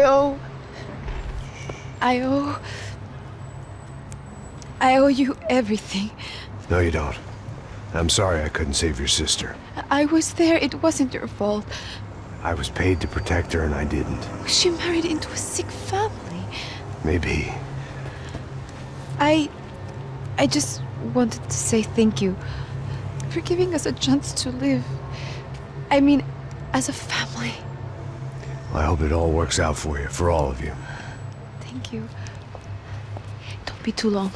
owe you everything. No, you don't. I'm sorry I couldn't save your sister. I was there. It wasn't your fault. I was paid to protect her and I didn't. She married into a sick family. Maybe. I just wanted to say thank you for giving us a chance to live. I mean, as a family. I hope it all works out for you, for all of you. Thank you. Don't be too long.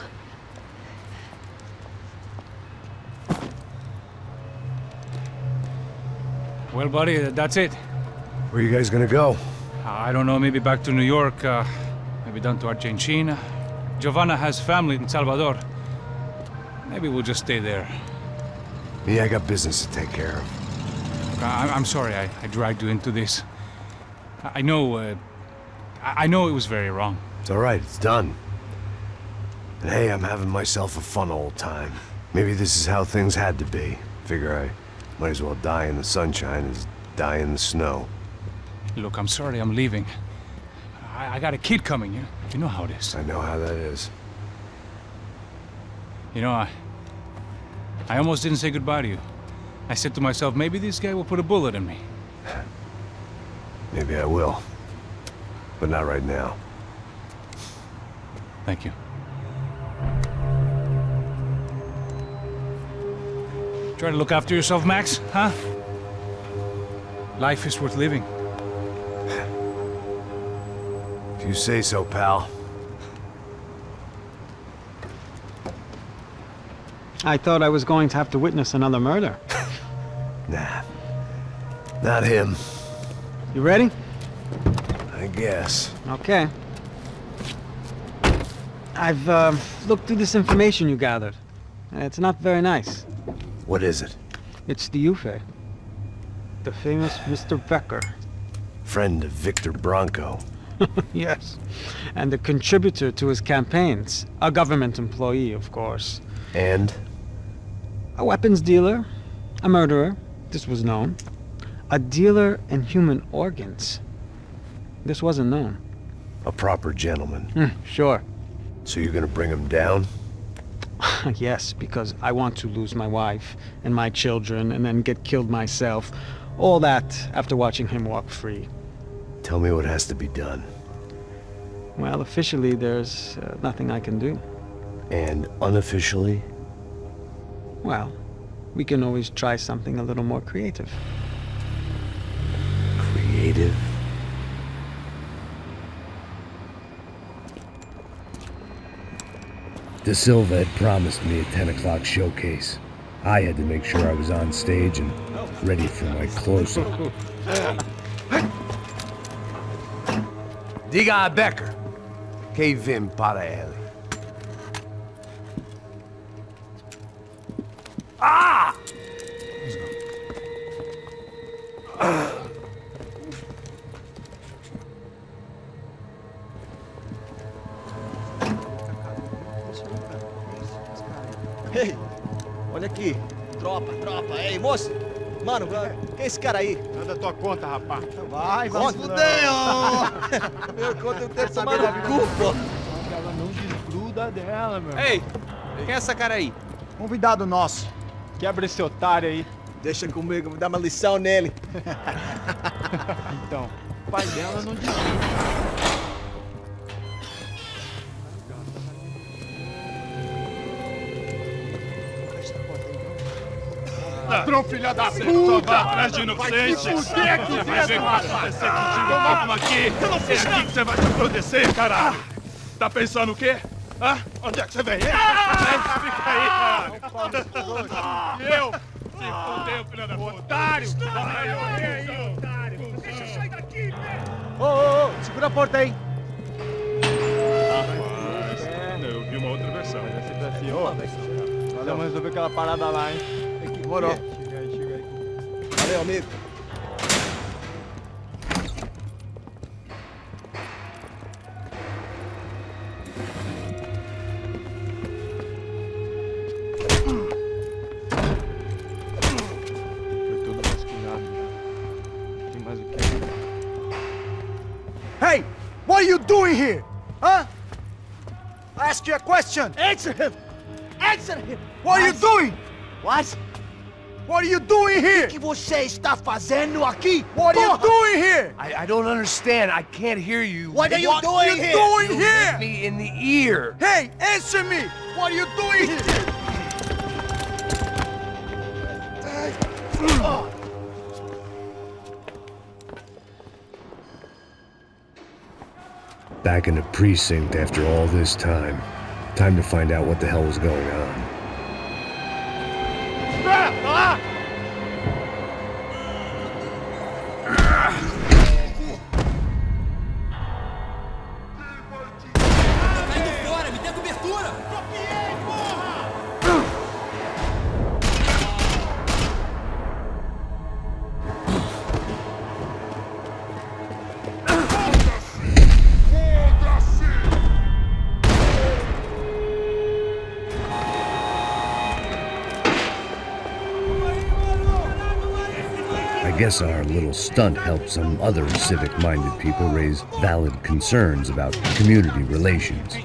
Well, buddy, that's it. Where are you guys gonna go? I don't know, maybe back to New York, maybe down to Argentina. Giovanna has family in Salvador. Maybe we'll just stay there. Me, I got business to take care of. I'm sorry I dragged you into this. I know it was very wrong. It's all right, it's done. And hey, I'm having myself a fun old time. Maybe this is how things had to be. Figure I might as well die in the sunshine as die in the snow. Look, I'm sorry I'm leaving. I got a kid coming, you know how it is. I know how that is. You know, I almost didn't say goodbye to you. I said to myself, maybe this guy will put a bullet in me. Maybe I will. But not right now. Thank you. Try to look after yourself, Max, huh? Life is worth living. If you say so, pal. I thought I was going to have to witness another murder. Nah. Not him. You ready? I guess. Okay. I've looked through this information you gathered. It's not very nice. What is it? It's the UFE. The famous Mr. Becker. Friend of Victor Bronco. Yes. And a contributor to his campaigns. A government employee, of course. And? A weapons dealer. A murderer. This was known. A dealer in human organs. This wasn't known. A proper gentleman. Sure. So you're gonna bring him down? Yes, because I want to lose my wife and my children and then get killed myself. All that after watching him walk free. Tell me what has to be done. Well, officially there's nothing I can do. And unofficially? Well, we can always try something a little more creative. Creative? De Silva had promised me a 10 o'clock showcase. I had to make sure I was on stage and ready for my close-up. Diga a Becker. Que vim para ele. Ah! Ei, olha aqui. Tropa. Ei, moço. Mano, quem é esse cara aí? Anda tua conta, rapaz. Vai fudeu! Meu conta eu tenho que tomar no cu, pô. Ela não desgruda dela, meu. Ei, quem é essa cara aí? Convidado nosso. Quebra esse otário aí. Deixa comigo, vou dar uma lição nele. Então, o pai dela não desgruda. Ladrão, filha da puta! Vai atrás de inocentes! Vai ver o que vai acontecer contigo mesmo aqui! É aqui que você vai se proteger, caralho! Tá pensando o quê? Hã? Onde é que você vem? Fica aí, caralho! E eu? Se fodeu, filha da puta! Otário! Vai morrer aí, otário! Deixa eu sair daqui, velho! Ô, segura a porta aí! Rapaz, eu vi uma outra versão. Esse desafio, nós vamos resolver aquela parada lá, hein? Demorou. Chega aí. Valeu, amigo. Foi tudo vasculhado. Tem mais o que? Hey! What are you doing here? Huh? I ask you a question. Answer him! Answer him! What are you doing? What? What are you doing here? O que você está fazendo aqui? What are you doing here? I don't understand. I can't hear you. What are you What are doing you here? doing You here? hit me in the ear. Hey, answer me! What are you doing here? Back in the precinct after all this time. Time to find out what the hell was going on. I guess our little stunt helped some other civic-minded people raise valid concerns about community relations.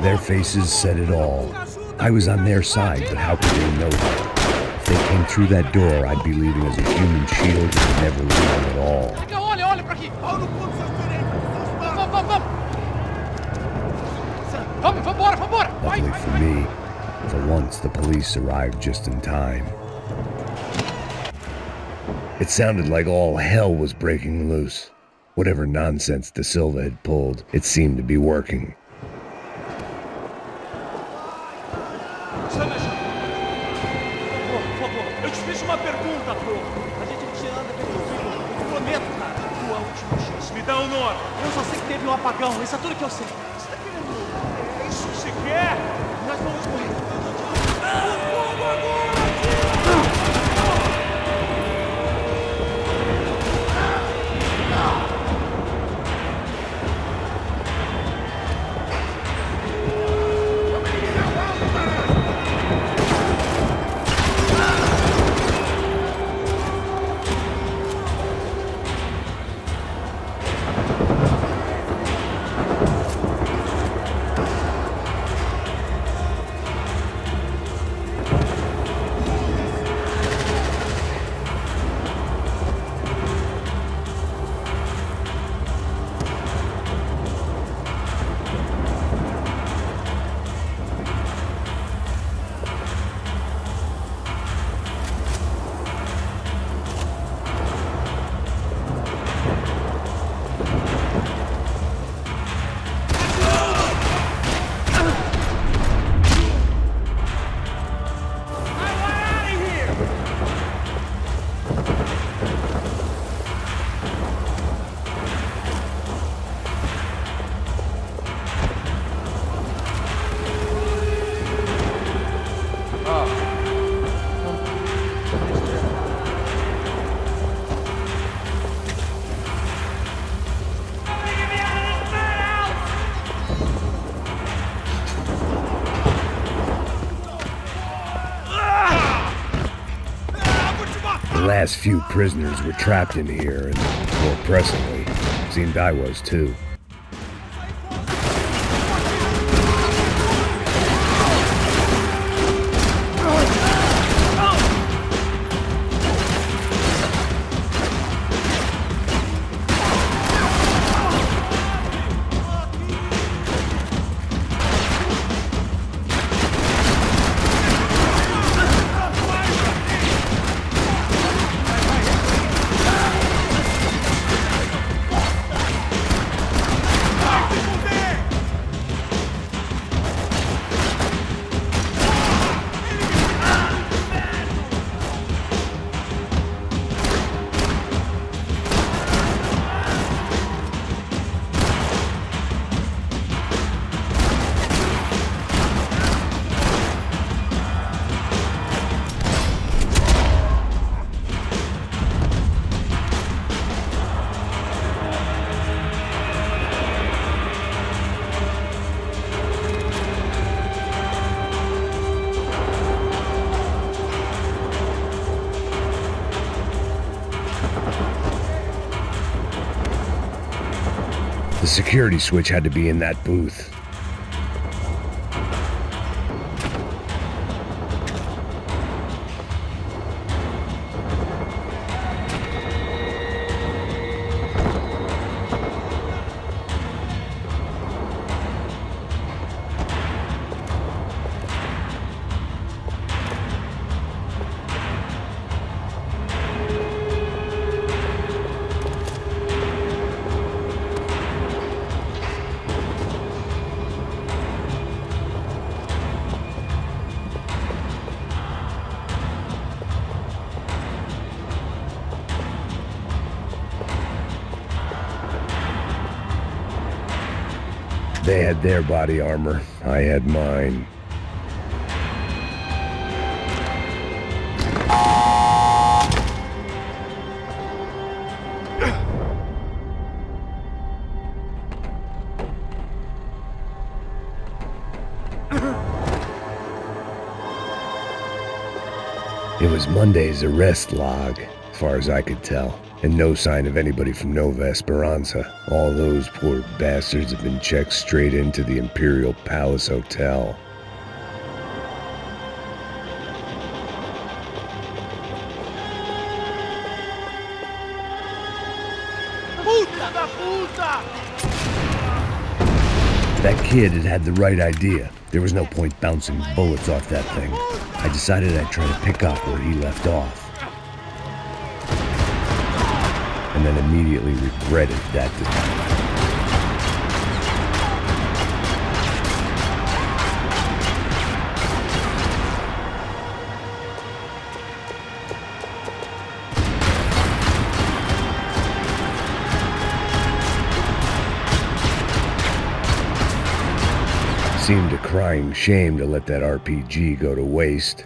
Their faces said it all. I was on their side, but how could they know that? If they came through that door, I'd be leaving as a human shield and never leaving at all. Olha pra aqui! Vambora! Luckily for me, for once the police arrived just in time. It sounded like all hell was breaking loose. Whatever nonsense De Silva had pulled, it seemed to be working. Por favor, eu te fiz uma pergunta, bro. A gente te anda pelo prometo, cara. Tua última chance. Me dá um nome. Eu só sei que teve um apagão. Isso é tudo que eu sei. Você tá querendo? É isso que você quer? Nós vamos morrer. The last few prisoners were trapped in here, and more pressingly, seemed I was too. The security switch had to be in that booth. They had their body armor. I had mine. It was Monday's arrest log, as far as I could tell. And no sign of anybody from Nova Esperanza. All those poor bastards have been checked straight into the Imperial Palace Hotel. Puta da puta! That kid had the right idea. There was no point bouncing bullets off that thing. I decided I'd try to pick up where he left off. And then immediately regretted that decision. Seemed a crying shame to let that RPG go to waste.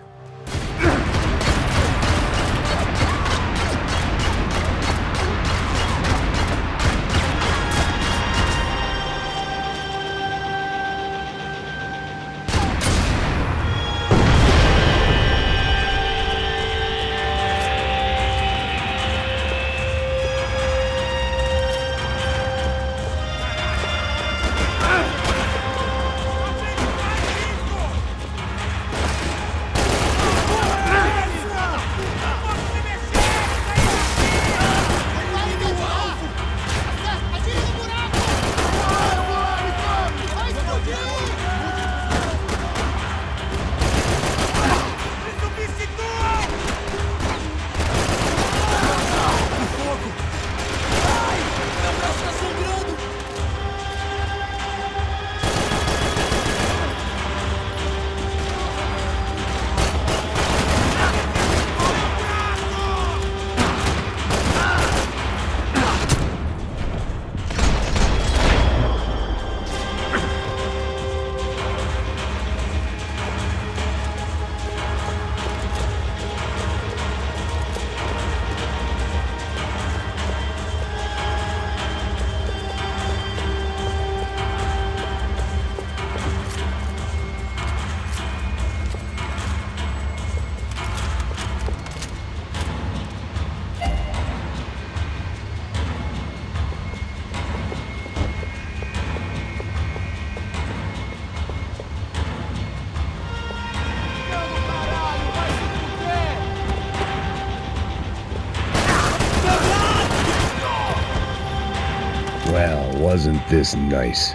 Well, wasn't this nice?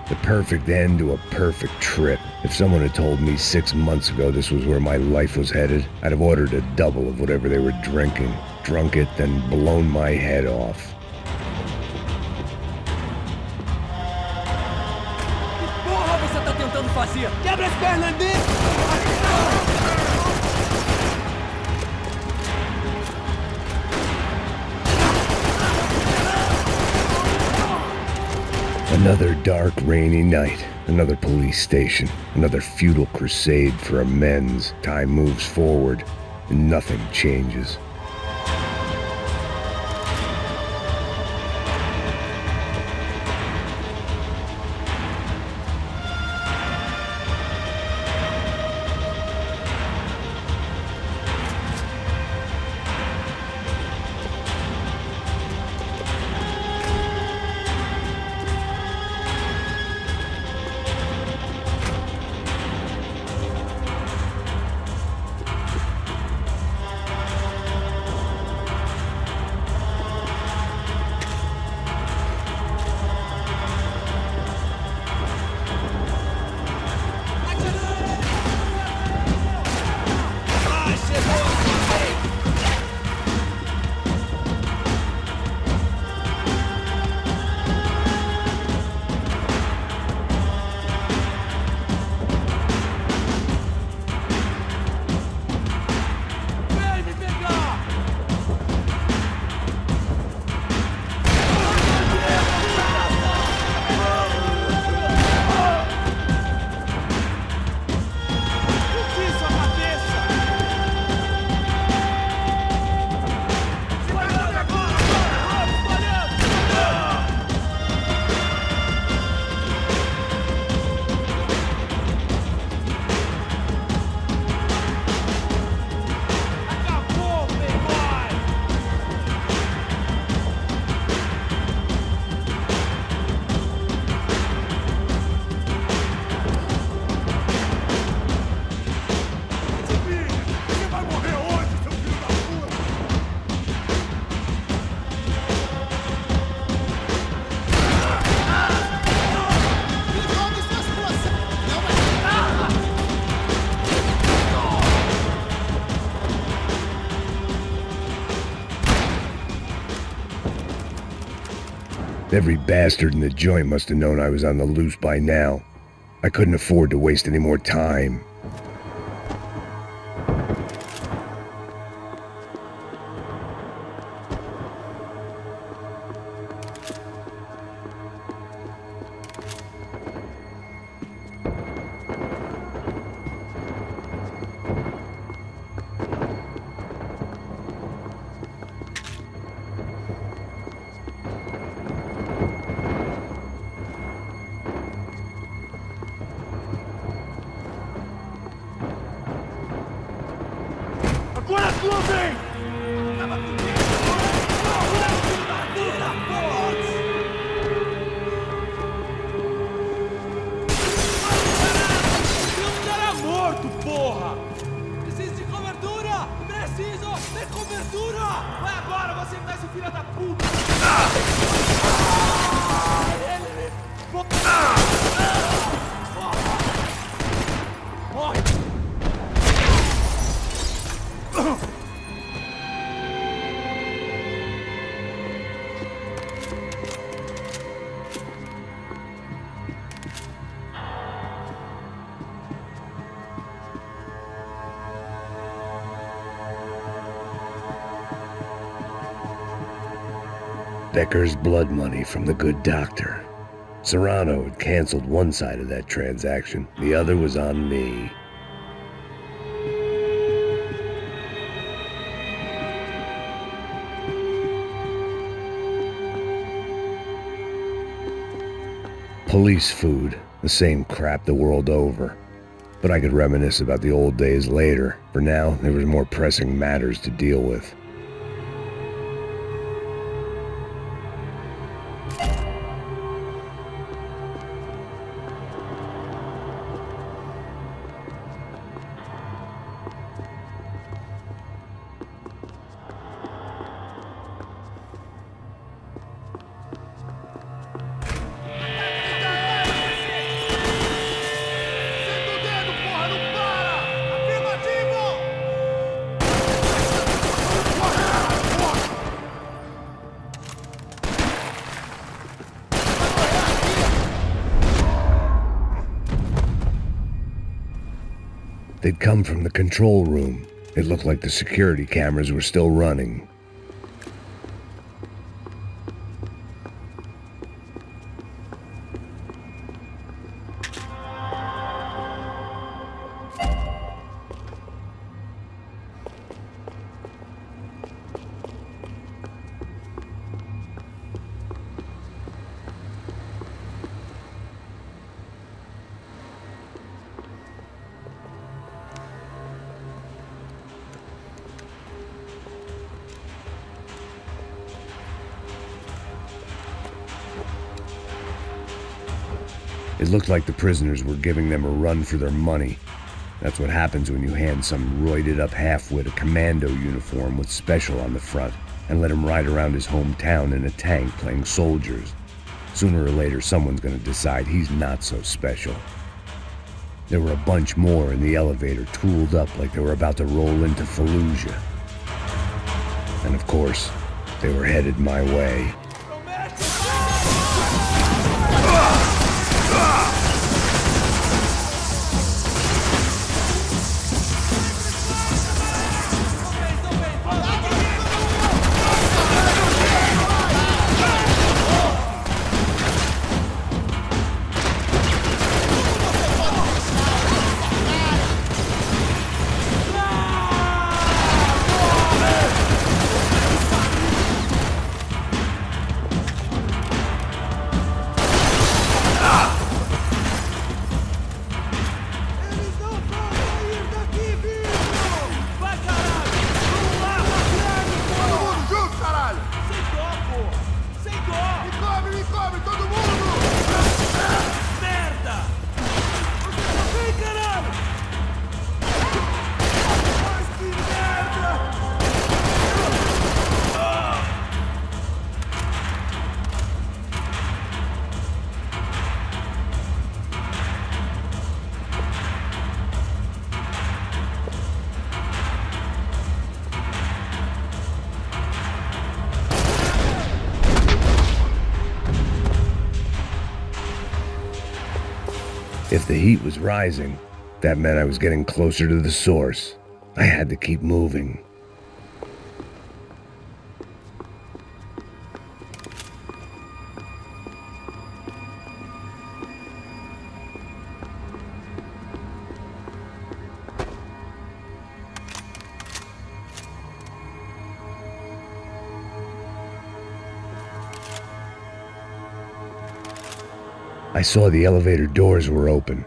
The perfect end to a perfect trip. If someone had told me 6 months ago this was where my life was headed, I'd have ordered a double of whatever they were drinking, drunk it, then blown my head off. Que porra você tá tentando fazer? Quebra as pernas dele! Another dark, rainy night. Another police station. Another futile crusade for amends. Time moves forward, and nothing changes. Every bastard in the joint must have known I was on the loose by now. I couldn't afford to waste any more time. Agora a sua vez! Tem um cara morto, porra! Preciso de cobertura! Preciso de cobertura! Vai agora, você que tá esse filho da puta! Morre! Becker's blood money from the good doctor. Serrano had canceled one side of that transaction. The other was on me. Police food, the same crap the world over. But I could reminisce about the old days later. For now, there was more pressing matters to deal with. They'd come from the control room. It looked like the security cameras were still running. It looked like the prisoners were giving them a run for their money. That's what happens when you hand some roided-up halfwit a commando uniform with special on the front and let him ride around his hometown in a tank playing soldiers. Sooner or later, someone's gonna decide he's not so special. There were a bunch more in the elevator, tooled up like they were about to roll into Fallujah. And of course, they were headed my way. If the heat was rising, that meant I was getting closer to the source. I had to keep moving. I saw the elevator doors were open.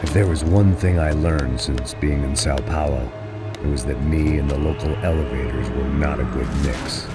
If there was one thing I learned since being in Sao Paulo, it was that me and the local elevators were not a good mix.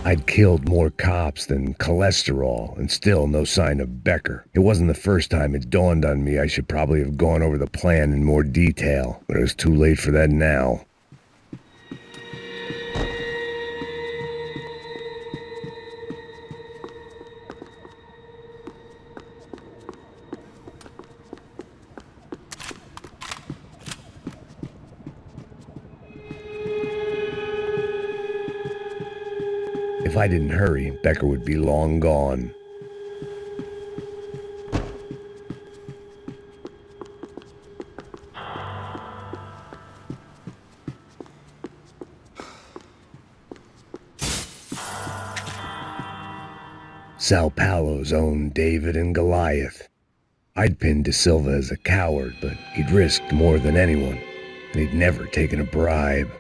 I'd killed more cops than cholesterol, and still no sign of Becker. It wasn't the first time it dawned on me I should probably have gone over the plan in more detail, but it was too late for that now. If I didn't hurry, Becker would be long gone. Sao Paulo's own David and Goliath. I'd pinned De Silva as a coward, but he'd risked more than anyone, and he'd never taken a bribe.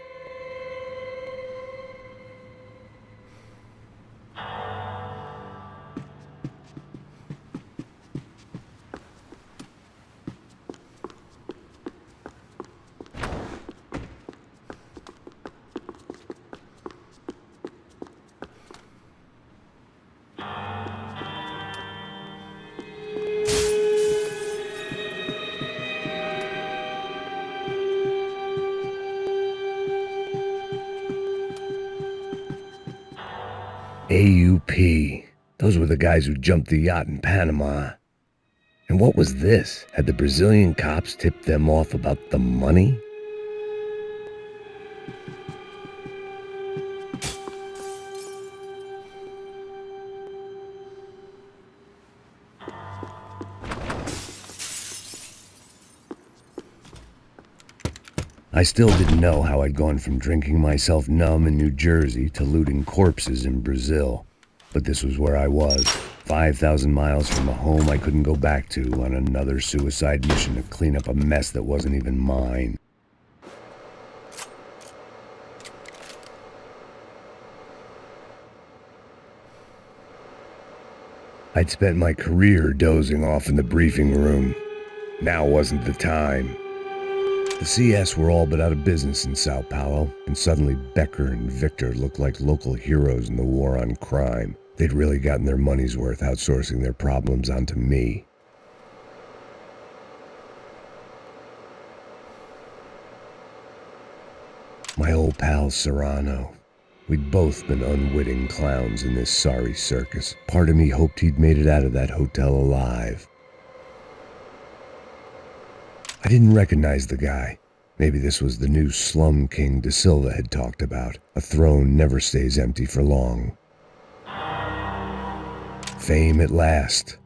AUP. Those were the guys who jumped the yacht in Panama. And what was this? Had the Brazilian cops tipped them off about the money? I still didn't know how I'd gone from drinking myself numb in New Jersey to looting corpses in Brazil. But this was where I was, 5,000 miles from a home I couldn't go back to, on another suicide mission to clean up a mess that wasn't even mine. I'd spent my career dozing off in the briefing room. Now wasn't the time. The CS were all but out of business in Sao Paulo, and suddenly Becker and Victor looked like local heroes in the war on crime. They'd really gotten their money's worth outsourcing their problems onto me. My old pal Serrano. We'd both been unwitting clowns in this sorry circus. Part of me hoped he'd made it out of that hotel alive. I didn't recognize the guy. Maybe this was the new slum king De Silva had talked about. A throne never stays empty for long. Fame at last.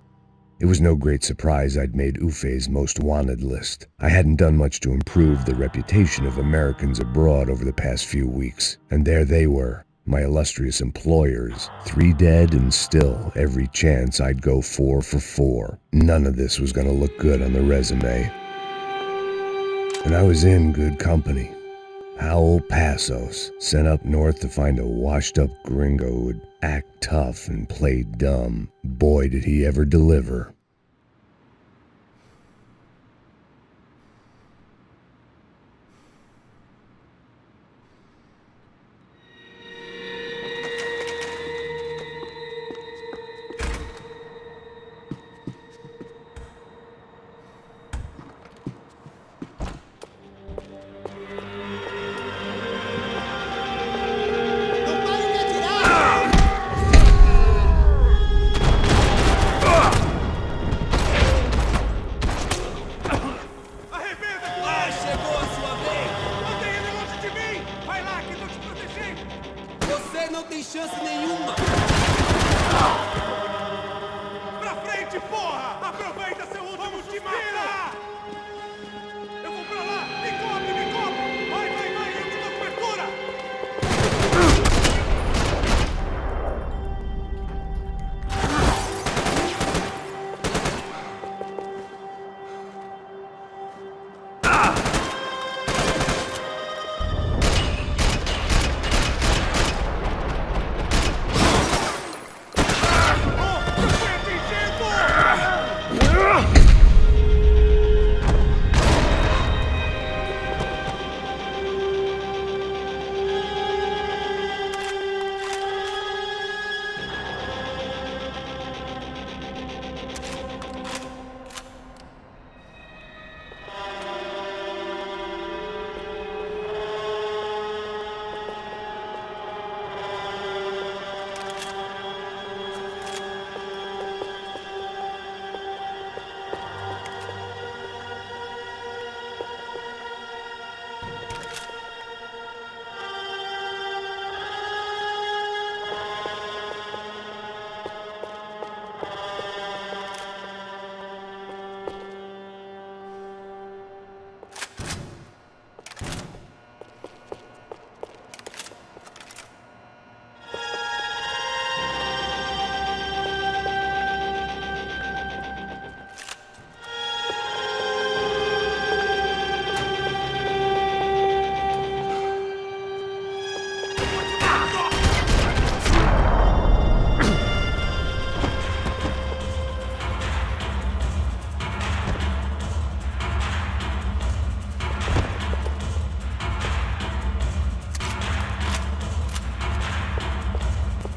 It was no great surprise I'd made UFE's most wanted list. I hadn't done much to improve the reputation of Americans abroad over the past few weeks. And there they were, my illustrious employers. 3 dead and still every chance I'd go 4 for 4. None of this was gonna look good on the resume. And I was in good company. Howell Passos, sent up north to find a washed-up gringo who would act tough and play dumb. Boy, did he ever deliver.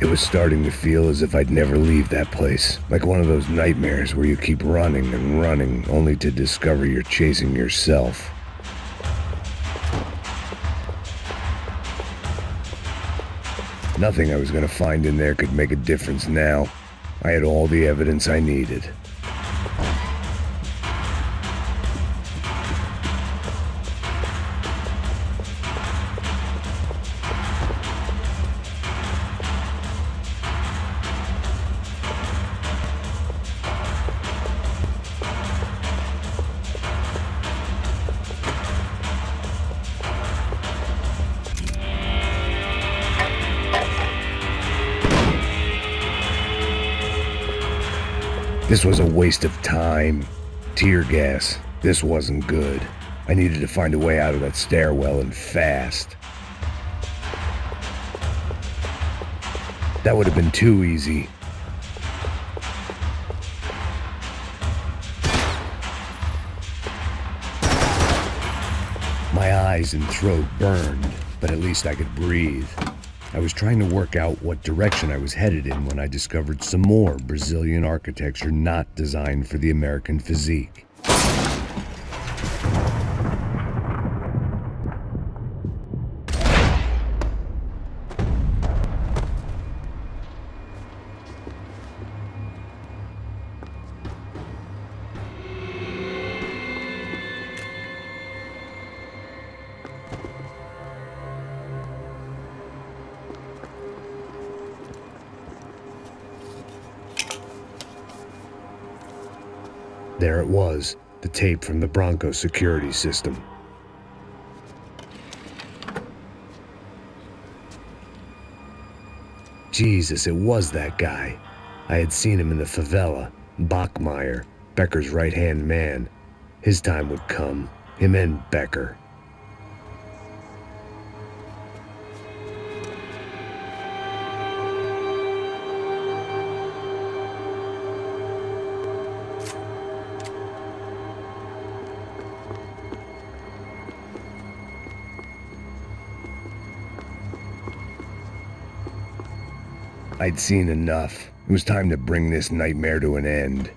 It was starting to feel as if I'd never leave that place, like one of those nightmares where you keep running and running only to discover you're chasing yourself. Nothing I was going to find in there could make a difference now. I had all the evidence I needed. This was a waste of time. Tear gas. This wasn't good. I needed to find a way out of that stairwell and fast. That would have been too easy. My eyes and throat burned, but at least I could breathe. I was trying to work out what direction I was headed in when I discovered some more Brazilian architecture not designed for the American physique. There it was, the tape from the Bronco security system. Jesus, it was that guy. I had seen him in the favela, Bachmeyer, Becker's right-hand man. His time would come, him and Becker. I'd seen enough. It was time to bring this nightmare to an end.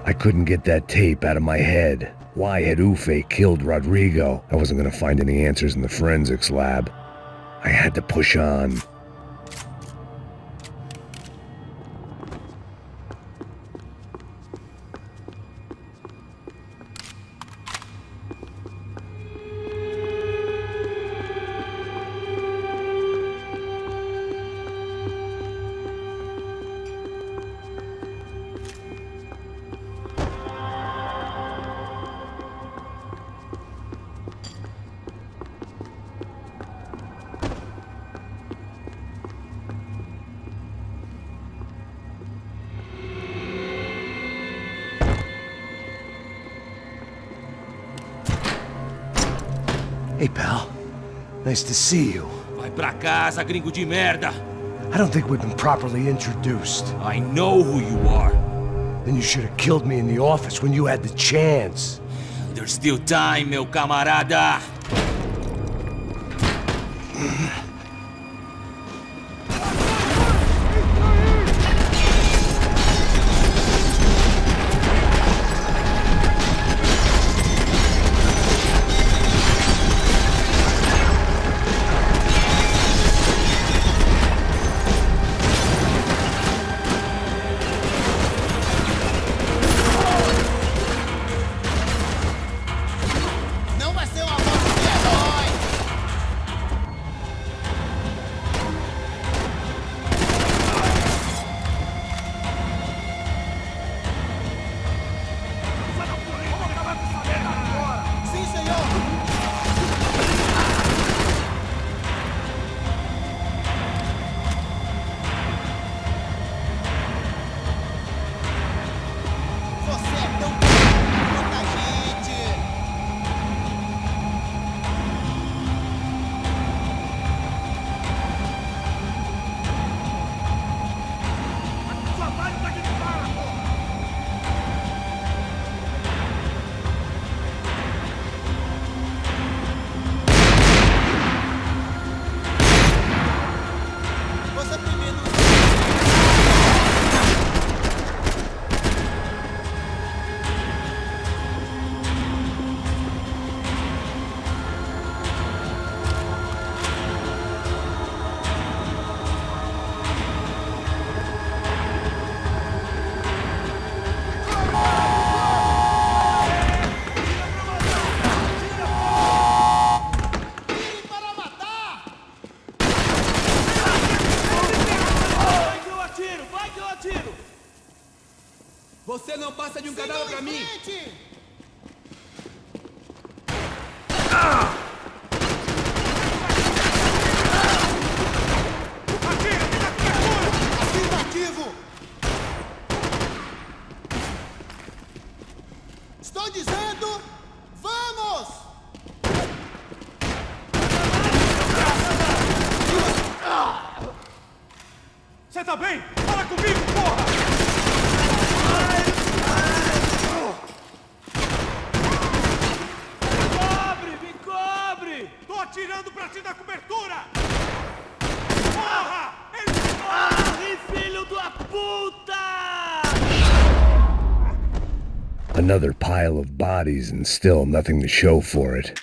I couldn't get that tape out of my head. Why had UFE killed Rodrigo? I wasn't going to find any answers in the forensics lab. I had to push on. Hey, pal. Nice to see you. Vai pra casa, gringo de merda. I don't think we've been properly introduced. I know who you are. Then you should have killed me in the office when you had the chance. There's still time, meu camarada. Não vai ser uma morte de herói! Sim, senhor! Você é tão quanto a gente! Sua base tá aqui de fora, porra! Você primeiro. Tire para matar! Vai que eu atiro! Vai que eu atiro! Você não passa de um cadáver pra mim. Frente! Afirmativo! Estou dizendo, vamos! Você tá bem? Fala comigo, porra! Me cobre! Me cobre! Tô atirando pra te dar cobertura! Porra! Ele morre, filho da puta! Another pile of bodies and still nothing to show for it.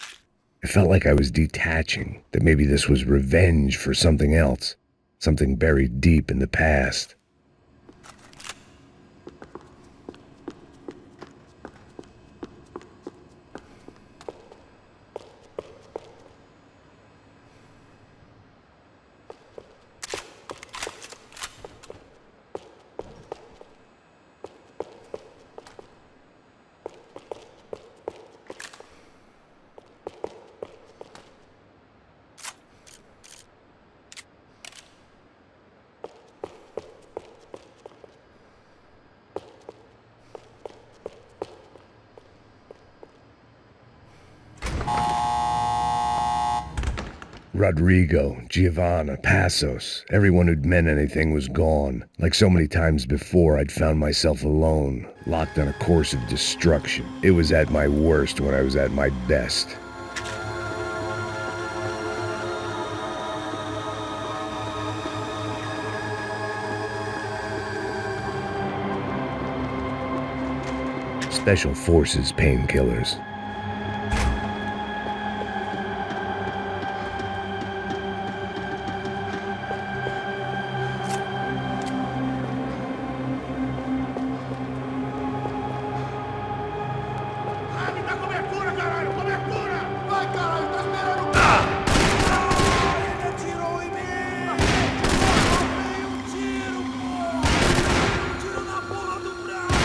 It felt like I was detaching, that maybe this was revenge for something else, something buried deep in the past. Rodrigo, Giovanna, Passos, everyone who'd meant anything was gone. Like so many times before, I'd found myself alone, locked on a course of destruction. It was at my worst when I was at my best. Special Forces painkillers. Ah, me dá cobertura, caralho! Cobertura! Vai, caralho, tá esperando o quê? Ele atirou em mim! Tomei um tiro, porra! Um tiro na porra do braço!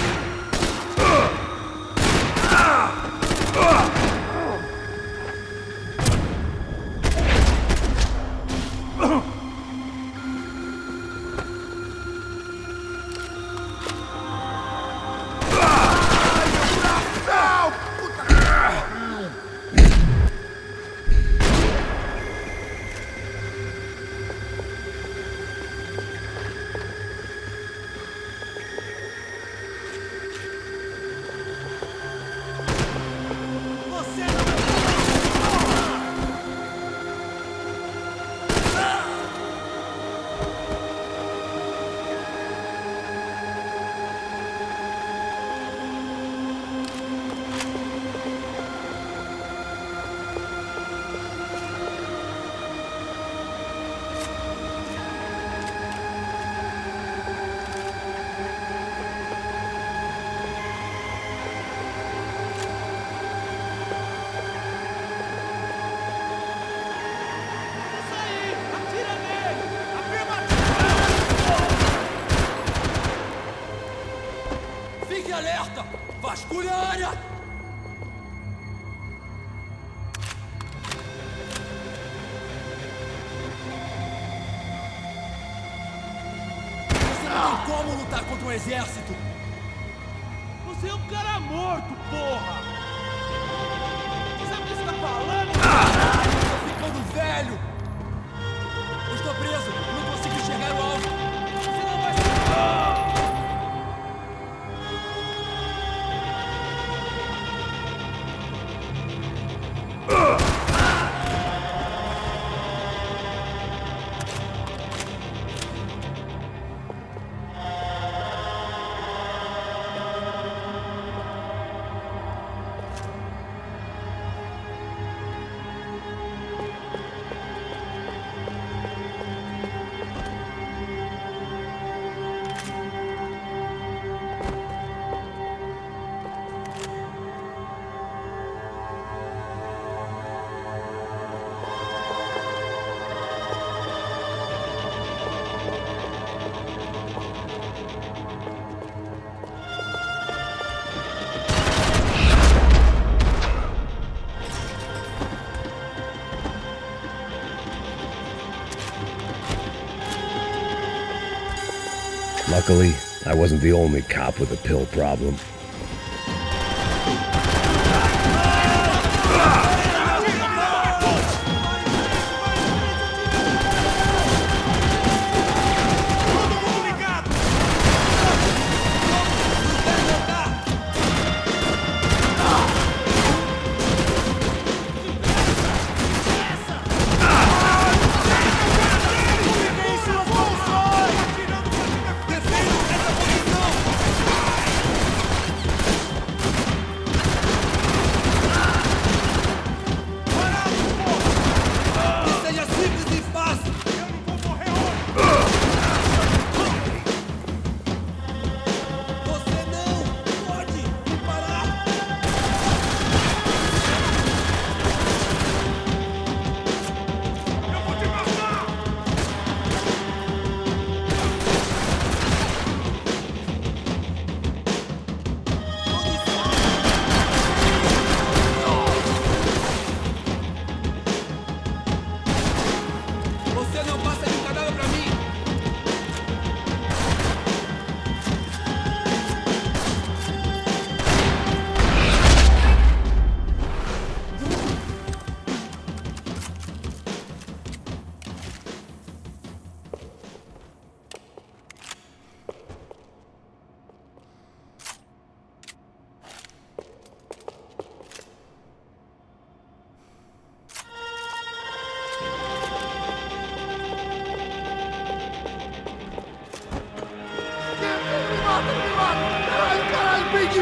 como lutar contra um exército. Você é um cara morto, porra! Você sabe o que você tá falando? Tô ficando velho. Eu estou preso, não consigo enxergar o alvo. Você não vai ser... Luckily, I wasn't the only cop with a pill problem.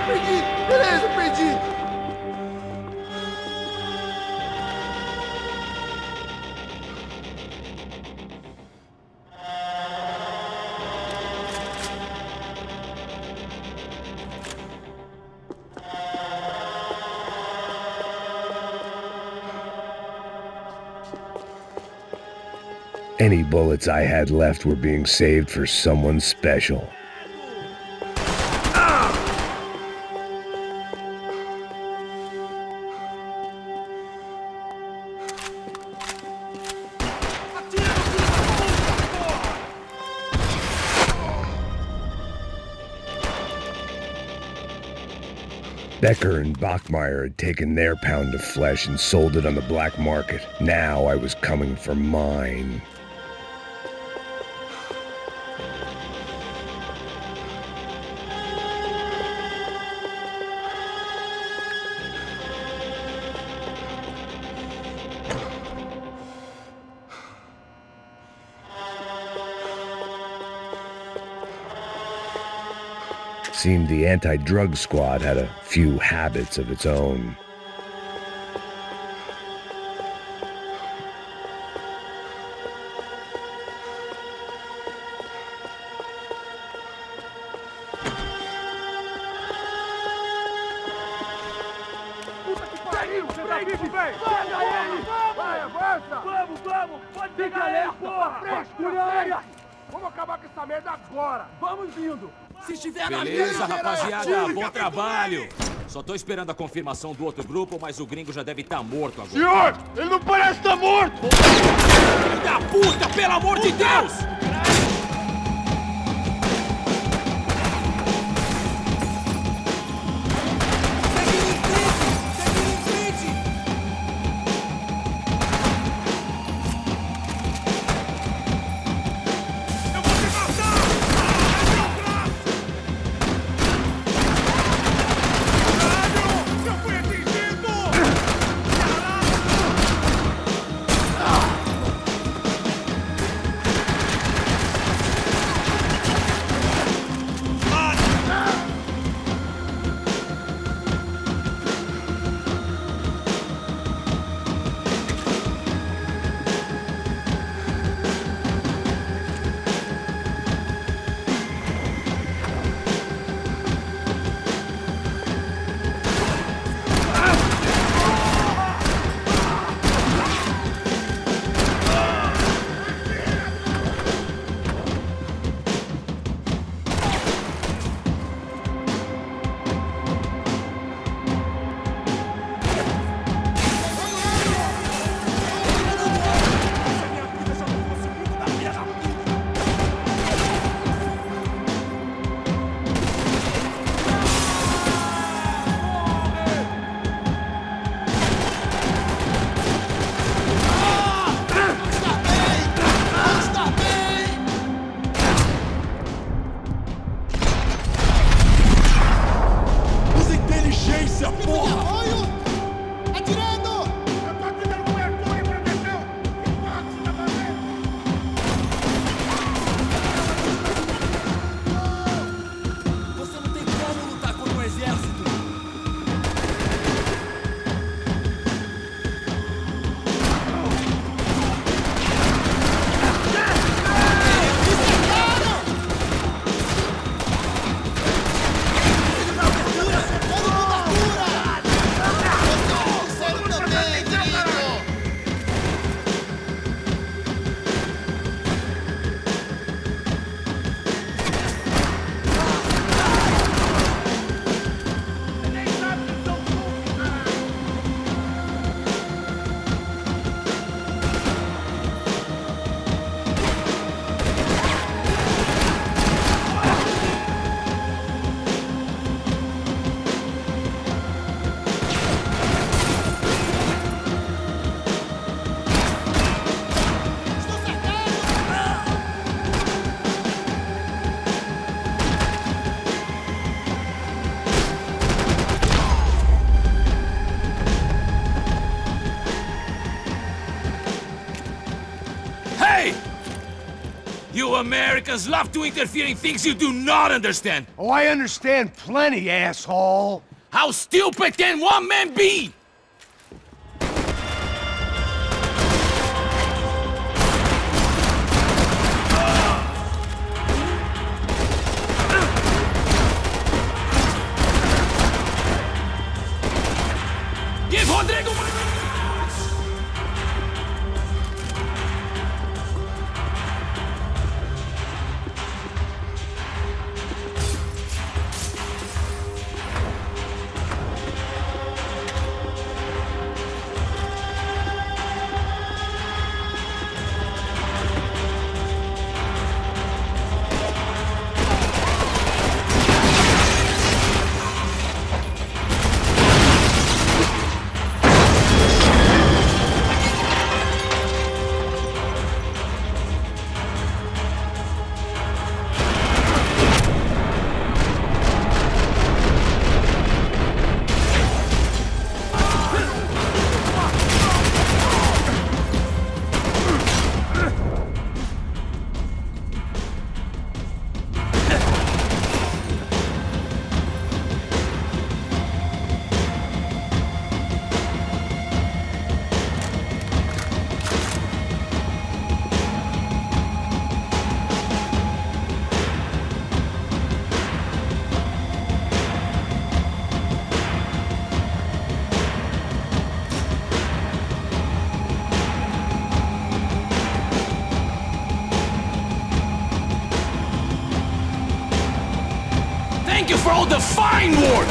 Perdi! Beleza, perdi! Any bullets I had left were being saved for someone special. Becker and Bachmeyer had taken their pound of flesh and sold it on the black market. Now I was coming for mine. Seemed the anti-drug squad had a few habits of its own. Puta que pariu! Você vivo, velho! Pega ele! Vai, avança! Vamos! Pode pegar ele, porra! Frescura! Vamos acabar com essa merda agora! Vamos vindo! Se estiver na Beleza, mira, rapaziada, bom trabalho. Só tô esperando a confirmação do outro grupo, mas o gringo já deve estar morto agora. Senhor, ele não parece estar morto! Filho da puta, pelo amor de Deus! You Americans love to interfere in things you do not understand. Oh, I understand plenty, asshole. How stupid can one man be? Give Rodrigo my... Thank you for all the fine work!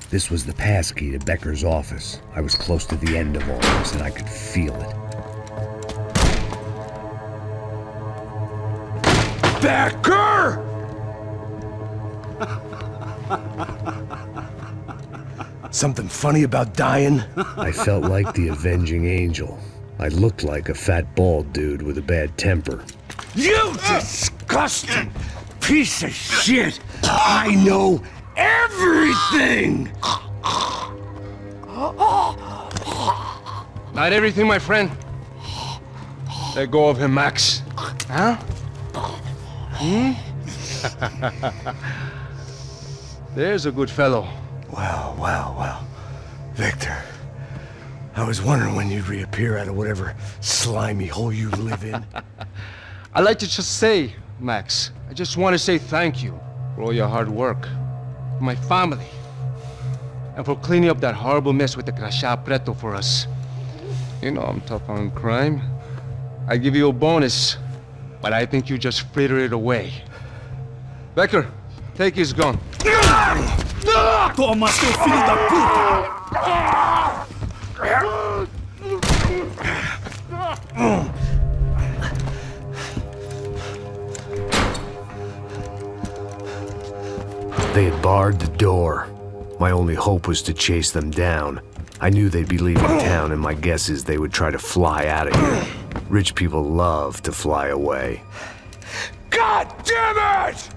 This was the passkey to Becker's office. I was close to the end of all this, and I could feel it. Becker! Something funny about dying? I felt like the avenging angel. I looked like a fat bald dude with a bad temper. You disgusting piece of shit! I know everything! Not everything, my friend. Let go of him, Max. Huh? There's a good fellow. Well. Victor, I was wondering when you'd reappear out of whatever slimy hole you live in. I'd like to just say, Max, I just want to say thank you for all your hard work, for my family, and for cleaning up that horrible mess with the Crachá Preto for us. You know I'm tough on crime. I give you a bonus, but I think you just fritter it away. Becker, take his gun. Toma, seu filho da puta! They had barred the door. My only hope was to chase them down. I knew they'd be leaving town, and my guess is they would try to fly out of here. Rich people love to fly away. God damn it!